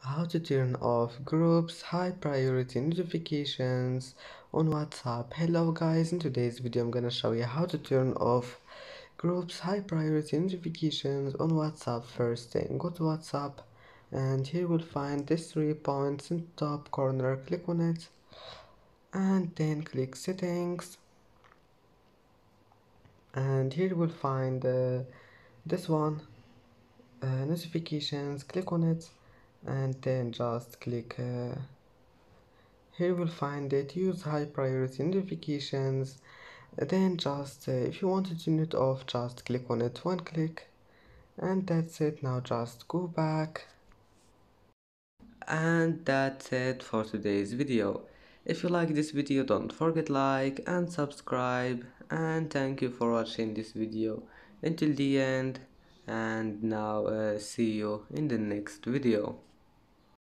How to turn off groups high priority notifications on WhatsApp. Hello guys, in today's video I'm gonna show you how to turn off groups high priority notifications on WhatsApp. First thing, go to WhatsApp and here we'll find these 3 points in the top corner. Click on it and then click settings, and here we'll find this one, notifications. Click on it and then just click here we'll find it, use high priority notifications. Then just if you want to turn it off, just click on it, one click, and that's it. Now just go back, and that's it for today's video. If you like this video, don't forget like and subscribe, and thank you for watching this video until the end. And now see you in the next video.